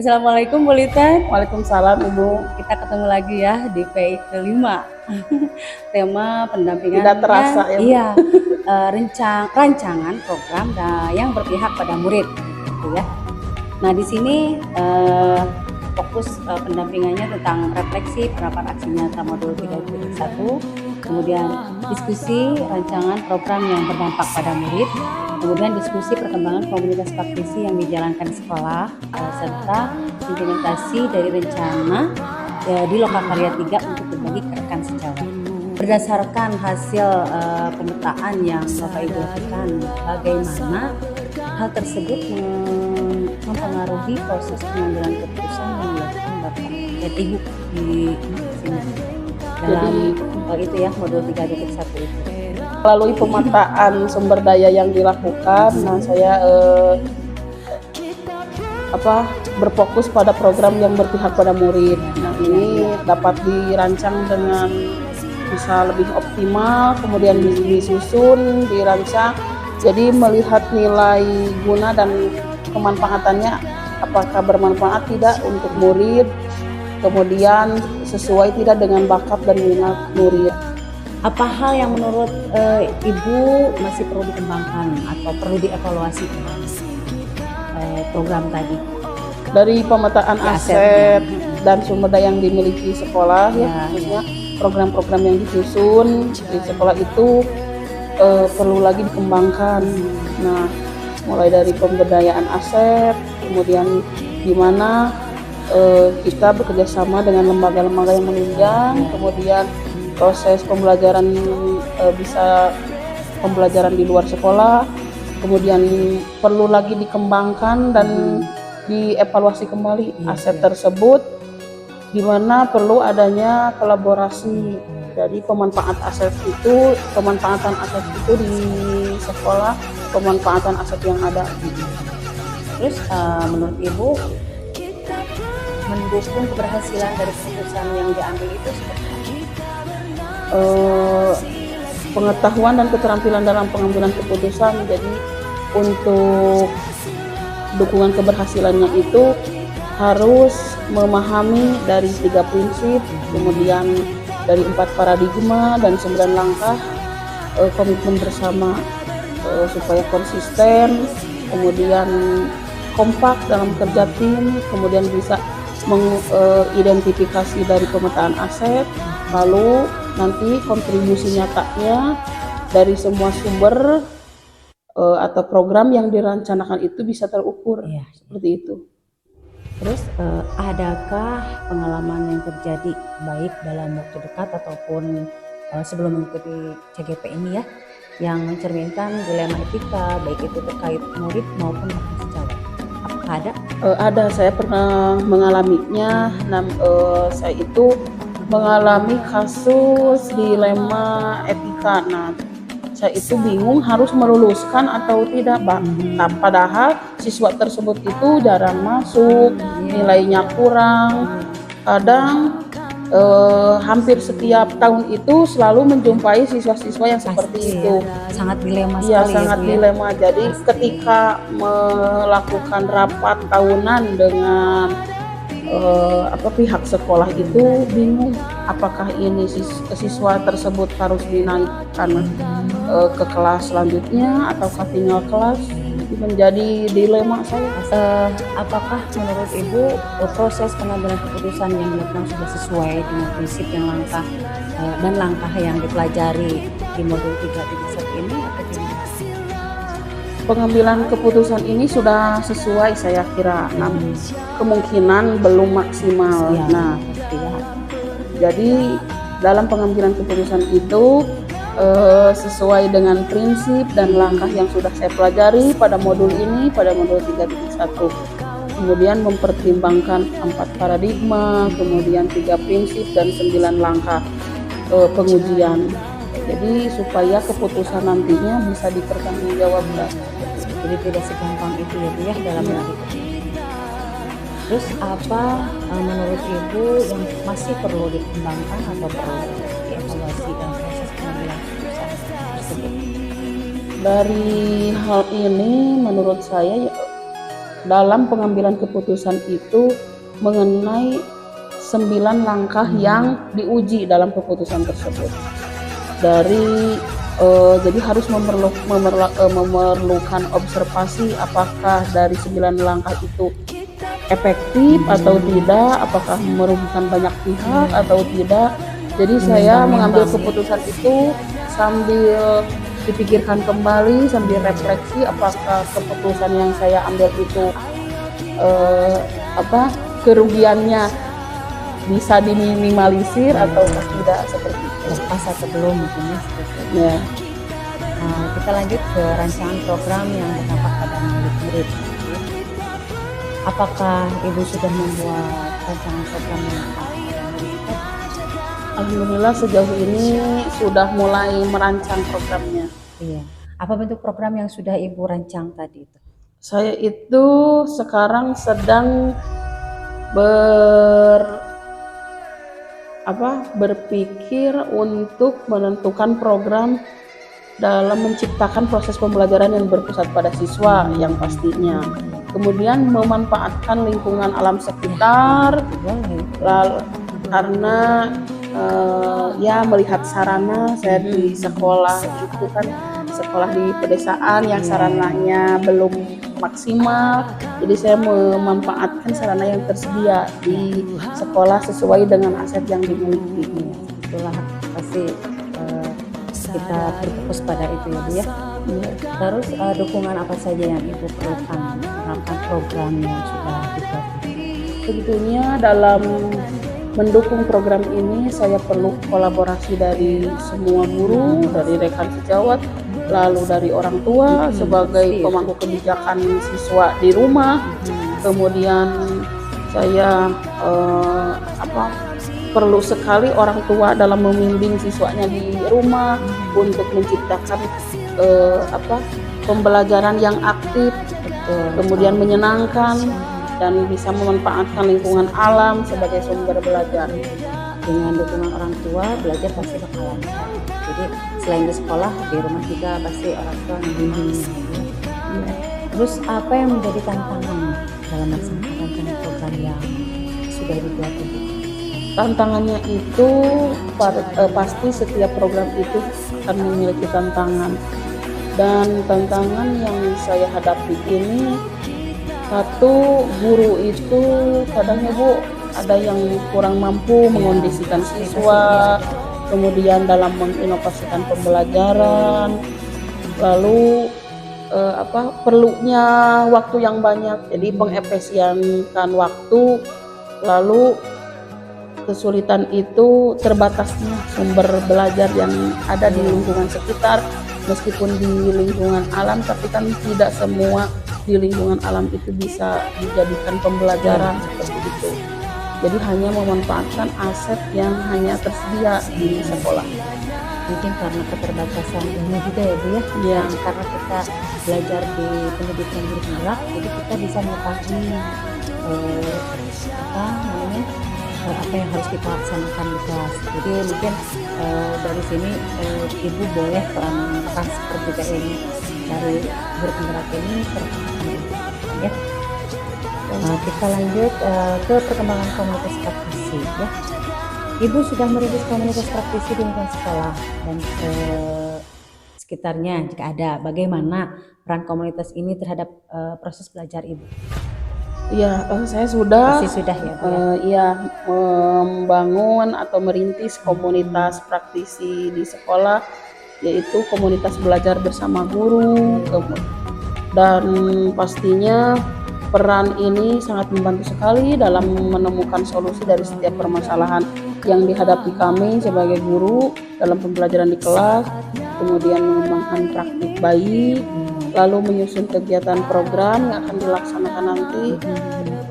Assalamualaikum Bu Lita. Waalaikumsalam Ibu. Kita ketemu lagi ya di PI kelima. Tema pendampingannya Tidak terasa ya, Bu. iya, rancangan program yang berpihak pada murid gitu ya. Nah, di sini fokus pendampingannya tentang refleksi penerapan aksi nyata modul 3.1, kemudian diskusi rancangan program yang berdampak pada murid, kemudian diskusi perkembangan komunitas praktisi yang dijalankan di sekolah, serta implementasi dari rencana di Lokakarya 3 untuk berbagi ke rekan sejawat. Berdasarkan hasil pemetaan yang Bapak Ibu lakukan, bagaimana hal tersebut mempengaruhi proses pengambilan keputusan yang dilakukan Bapak Ibu di sini dalam itu ya modul 3.1 itu. Melalui pemetaan sumber daya yang dilakukan, nah saya berfokus pada program yang berpihak pada murid. Nah, ini dapat dirancang dengan bisa lebih optimal, kemudian disusun, dirancang. Jadi melihat nilai guna dan kemanfaatannya, apakah bermanfaat tidak untuk murid, kemudian sesuai tidak dengan bakat dan minat murid. Apa hal yang menurut Ibu masih perlu dikembangkan atau perlu dievaluasi program tadi? Dari pemetaan aset dan sumber daya yang dimiliki sekolah ya, khususnya program-program yang disusun di sekolah itu perlu lagi dikembangkan. Nah, mulai dari pemberdayaan aset, kemudian di mana kita bekerjasama dengan lembaga-lembaga yang menunjang, kemudian proses pembelajaran bisa pembelajaran di luar sekolah, kemudian perlu lagi dikembangkan dan dievaluasi kembali aset tersebut, di mana perlu adanya kolaborasi. Jadi pemanfaatan aset itu di sekolah, pemanfaatan aset yang ada. Terus menurut Ibu mendukung keberhasilan dari keputusan yang diambil itu seperti pengetahuan dan keterampilan dalam pengambilan keputusan. Jadi untuk dukungan keberhasilannya itu harus memahami dari 3 prinsip, kemudian dari 4 paradigma dan 9 langkah, komitmen bersama supaya konsisten, kemudian kompak dalam kerja tim, kemudian bisa mengidentifikasi dari pemetaan aset, lalu nanti kontribusi nyatanya dari semua sumber atau program yang direncanakan itu bisa terukur, seperti itu. Terus adakah pengalaman yang terjadi baik dalam waktu dekat ataupun sebelum mengikuti CGP ini ya, yang mencerminkan dilema etika baik itu terkait murid maupun rekan sejawat? Apakah ada? Ada, saya pernah mengalaminya. Saya itu mengalami kasus dilema etika. Nah, saya itu bingung harus meluluskan atau tidak, Pak. Nah, padahal siswa tersebut itu jarang masuk, nilainya kurang. Kadang hampir setiap tahun itu selalu menjumpai siswa-siswa yang seperti itu. Sangat dilema sekali. Iya, sangat dilema. Jadi ketika melakukan rapat tahunan dengan pihak sekolah itu bingung apakah ini siswa tersebut harus dinaikkan ke kelas selanjutnya ataukah tinggal kelas. Menjadi dilema saya. Apakah menurut Ibu proses pengambilan keputusan yang dilakukan sudah sesuai dengan prinsip yang langkah yang dipelajari di modul 3.1 ini atau gimana? Pengambilan keputusan ini sudah sesuai saya kira, namun kemungkinan belum maksimal. Jadi dalam pengambilan keputusan itu sesuai dengan prinsip dan langkah yang sudah saya pelajari pada modul ini, pada modul 3.1. Kemudian mempertimbangkan 4 paradigma, kemudian 3 prinsip dan 9 langkah pengujian. Jadi supaya keputusan nantinya bisa dipertanggungjawabkan. Jadi tidak segampang itu ya Bu ya dalam mengambil. Terus apa menurut Ibu yang masih perlu dikembangkan atau perlu dievaluasi dalam proses pengambilan keputusan tersebut? Dari hal ini menurut saya dalam pengambilan keputusan itu mengenai 9 langkah yang diuji dalam keputusan tersebut. Jadi harus memerlukan observasi apakah dari 9 langkah itu efektif atau tidak, apakah merugikan banyak pihak atau tidak. Jadi saya mengambil keputusan itu sambil dipikirkan kembali, sambil refleksi apakah keputusan yang saya ambil itu kerugiannya bisa diminimalisir atau tidak, seperti itu. Pas atau belum mungkin ya, seperti itu. Ya. Kita lanjut ke rancangan program yang berdampak pada murid-murid. Apakah Ibu sudah membuat rancangan program yang Alhamdulillah sejauh ini sudah mulai merancang programnya. Iya. Apa bentuk program yang sudah Ibu rancang tadi itu? Saya itu sekarang sedang berpikir untuk menentukan program dalam menciptakan proses pembelajaran yang berpusat pada siswa yang pastinya. Kemudian memanfaatkan lingkungan alam sekitar, karena melihat sarana saya di sekolah itu kan sekolah di pedesaan yang sarananya belum maksimal, jadi saya memanfaatkan sarana yang tersedia di sekolah sesuai dengan aset yang dimiliki. Itulah pasti kita berfokus pada itu ya Bu ya. Terus dukungan apa saja yang Ibu perlukan menerapkan program yang sudah dibuat? Tentunya dalam mendukung program ini saya perlu kolaborasi dari semua guru, dari rekan sejawat, lalu dari orang tua sebagai pemangku kebijakan siswa di rumah. Kemudian saya perlu sekali orang tua dalam membimbing siswanya di rumah untuk menciptakan pembelajaran yang aktif, kemudian menyenangkan dan bisa memanfaatkan lingkungan alam sebagai sumber belajar. Dengan dukungan orang tua belajar pasti bakal lancar. Jadi selain di sekolah, di rumah juga pasti orang tua membimbing. Terus apa yang menjadi tantangan dalam melaksanakan program yang sudah dibuat itu? Tantangannya itu pasti setiap program itu akan memiliki tantangan, dan tantangan yang saya hadapi ini, satu, guru itu kadang Bu ada yang kurang mampu mengondisikan siswa, kemudian dalam menginovasikan pembelajaran, lalu perlunya waktu yang banyak, jadi pengefisienkan waktu, lalu kesulitan itu terbatasnya sumber belajar yang ada di lingkungan sekitar. Meskipun di lingkungan alam, tapi kan tidak semua di lingkungan alam itu bisa dijadikan pembelajaran seperti itu. Jadi hanya memanfaatkan aset yang hanya tersedia di sekolah. Mungkin karena keterbatasan ilmu juga ya Bu ya. Ya. Karena kita belajar di pendidikan bergerak, jadi kita bisa mengetahui apa yang harus kita laksanakan di kelas. Jadi mungkin dari sini Ibu boleh transfer juga ini dari bergerak ini ya. Kita lanjut ke perkembangan komunitas praktisi ya. Ibu sudah merintis komunitas praktisi di lingkungan sekolah dan sekitarnya jika ada. Bagaimana peran komunitas ini terhadap proses belajar Ibu? Iya, saya sudah ya, membangun atau merintis komunitas praktisi di sekolah, yaitu komunitas belajar bersama guru, dan pastinya peran ini sangat membantu sekali dalam menemukan solusi dari setiap permasalahan yang dihadapi kami sebagai guru dalam pembelajaran di kelas, kemudian mengembangkan praktik bayi, lalu menyusun kegiatan program yang akan dilaksanakan nanti.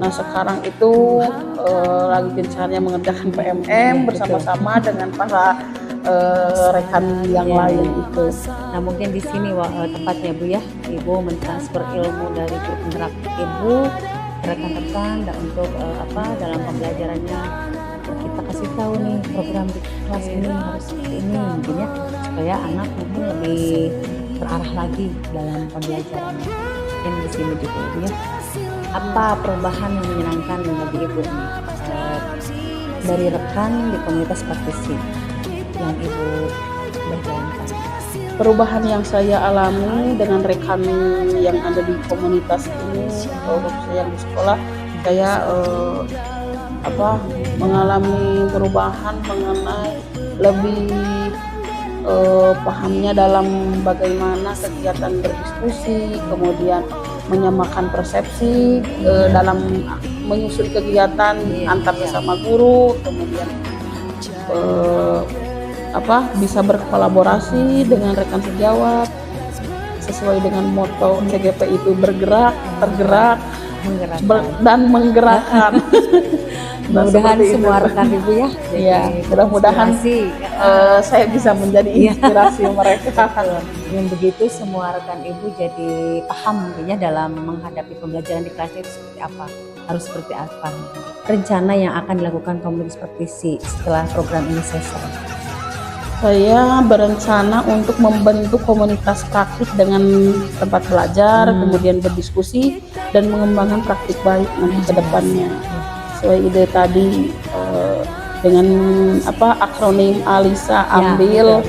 Nah sekarang itu lagi gencarnya mengerjakan PMM bersama-sama dengan para rekan yang lain itu. Nah mungkin di sini tempatnya Bu ya, Ibu mentransfer ilmu dari grup penggerak Ibu ke rekan-rekan dan untuk dalam pembelajarannya kita kasih tahu nih program di kelas ini harus seperti ini mungkin ya, supaya anak mungkin lebih terarah lagi dalam pembelajarannya. Mungkin di sini juga Bu ya. apa perubahan yang menyenangkan bagi Ibu nih dari rekan di komunitas praktisi yang Ibu sudah jalankan? Perubahan yang saya alami dengan rekan yang ada di komunitas ini, khususnya yang di sekolah, saya mengalami perubahan mengenai lebih pahamnya dalam bagaimana kegiatan berdiskusi, kemudian menyamakan persepsi dalam menyusun kegiatan antar sesama guru, kemudian bisa berkolaborasi dengan rekan sejawat sesuai dengan moto CGP itu bergerak, tergerak, dan menggerakkan. Mudah-mudahan semua rekan Ibu ya. Iya, mudah-mudahan saya bisa menjadi inspirasi mereka. Dengan begitu semua rekan Ibu jadi paham mungkinnya dalam menghadapi pembelajaran di kelasnya itu seperti apa, harus seperti apa. Rencana yang akan dilakukan komunitas praktisi setelah program ini selesai. Saya berencana untuk membentuk komunitas praktik dengan tempat belajar, kemudian berdiskusi dan mengembangkan praktik baik nanti ke depannya. Sesuai ide tadi dengan akronim ALISA, ambil,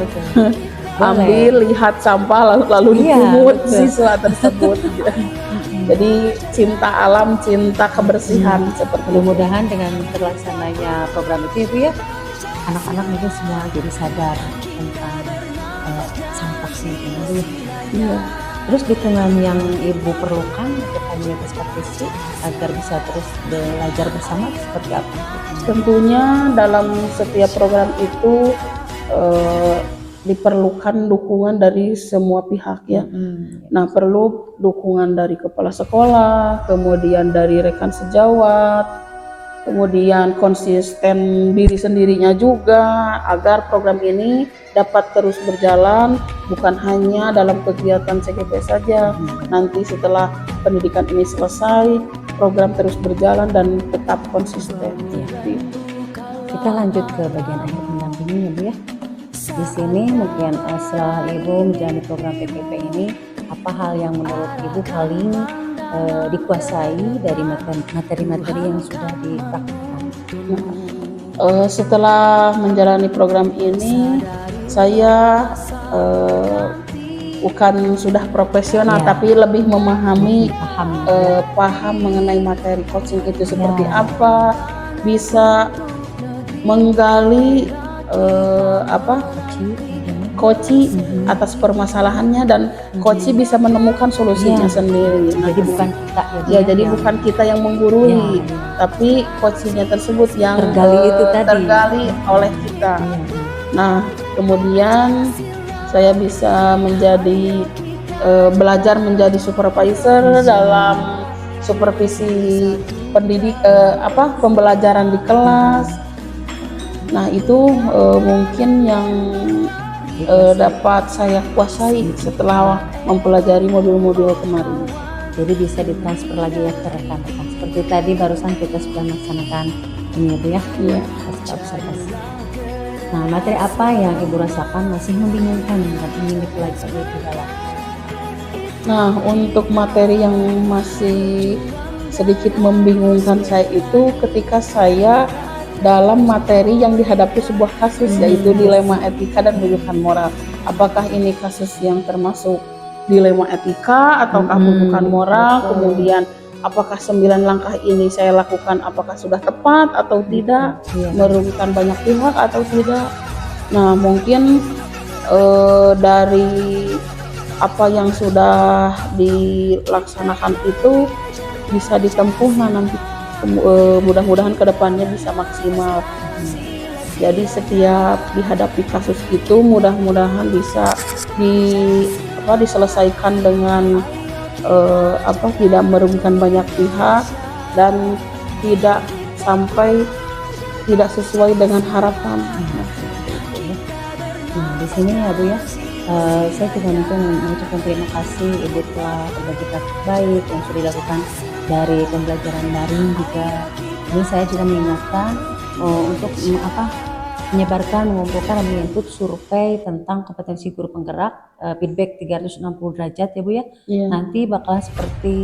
ambil, lihat sampah lalu dipungut siswa tersebut. Jadi cinta alam, cinta kebersihan seperti. Mudah-mudahan dengan terlaksananya program itu Ibu ya, anak-anak mungkin semua jadi sadar tentang sampah ini. Iya. Terus dukungan yang Ibu perlukan untuk komunitas praktisi agar bisa terus belajar bersama seperti apa? Tentunya dalam setiap program itu diperlukan dukungan dari semua pihak ya. Nah, perlu dukungan dari kepala sekolah, kemudian dari rekan sejawat, kemudian konsisten diri sendirinya juga agar program ini dapat terus berjalan, bukan hanya dalam kegiatan CGP saja. Nanti setelah pendidikan ini selesai, program terus berjalan dan tetap konsisten. Kita lanjut ke bagian akhir pendampingannya Bu ya. Di sini mungkin setelah Ibu menjalani program PKP ini, apa hal yang menurut Ibu paling dikuasai dari materi-materi yang sudah dipraktikkan? Setelah menjalani program ini, saya bukan sudah profesional, tapi lebih memahami, paham mengenai materi coaching itu seperti apa, bisa menggali coach atas permasalahannya dan coach bisa menemukan solusinya sendiri. Jadi bukan kita jadi bukan kita yang menggurui, tapi coachnya tersebut yang tergali oleh kita. Nah, kemudian saya bisa menjadi belajar menjadi supervisor dalam supervisi pembelajaran di kelas. Nah, itu mungkin yang dapat saya kuasai setelah mempelajari modul-modul kemarin. Jadi bisa ditransfer lagi ya ke rekan-rekan. Seperti tadi barusan kita sudah melaksanakan ini ya Bu ya. Iya. Observasi. Nah, materi apa yang Ibu rasakan masih membingungkan dan ingin dipelajari lebih dalam? Nah, untuk materi yang masih sedikit membingungkan saya itu ketika saya dalam materi yang dihadapi sebuah kasus, yaitu dilema etika dan rujukan moral. Apakah ini kasus yang termasuk dilema etika ataukah rujukan moral? Kemudian apakah 9 langkah ini saya lakukan apakah sudah tepat atau tidak, merugikan banyak pihak atau tidak. Nah, mungkin dari apa yang sudah dilaksanakan itu bisa ditempuh nanti. Mudah-mudahan kedepannya bisa maksimal. Jadi setiap dihadapi kasus itu mudah-mudahan bisa diselesaikan dengan tidak merugikan banyak pihak dan tidak sampai tidak sesuai dengan harapan. Nah, di sini ya Bu ya, saya juga mungkin mengucapkan terima kasih Ibu telah berbagi praktik baik yang sudah dilakukan dari pembelajaran daring juga. Ini saya juga mengingatkan untuk menyebarkan, mengumpulkan dan menginput survei tentang kompetensi guru penggerak, feedback 360 derajat ya Bu ya. Nanti bakalan seperti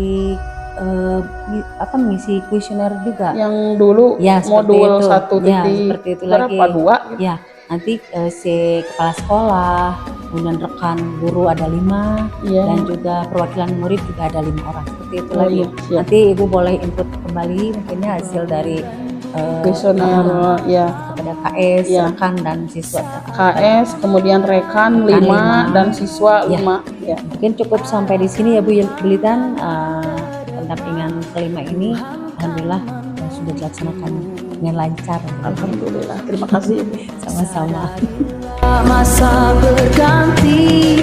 mengisi kuesioner juga. Yang dulu Ya, seperti modul itu. 1 Ya, titik seperti itu berapa, lagi. 2? Ya, nanti si kepala sekolah, kemudian rekan guru ada 5, Iya. dan juga perwakilan murid juga ada 5 orang. Seperti itu Oh, lagi. iya, siap. Nanti Ibu boleh input kembali mungkinnya hasil dari Kuesioner ya. kepada KS, Ya. rekan dan siswa. KS, kemudian rekan 5 dan siswa Ya. 5. Ya. Mungkin cukup sampai di sini ya Bu Belitan. Pendampingan kelima ini alhamdulillah sudah dilaksanakan dengan lancar. Alhamdulillah. Terima kasih. Sama-sama. Masa berganti.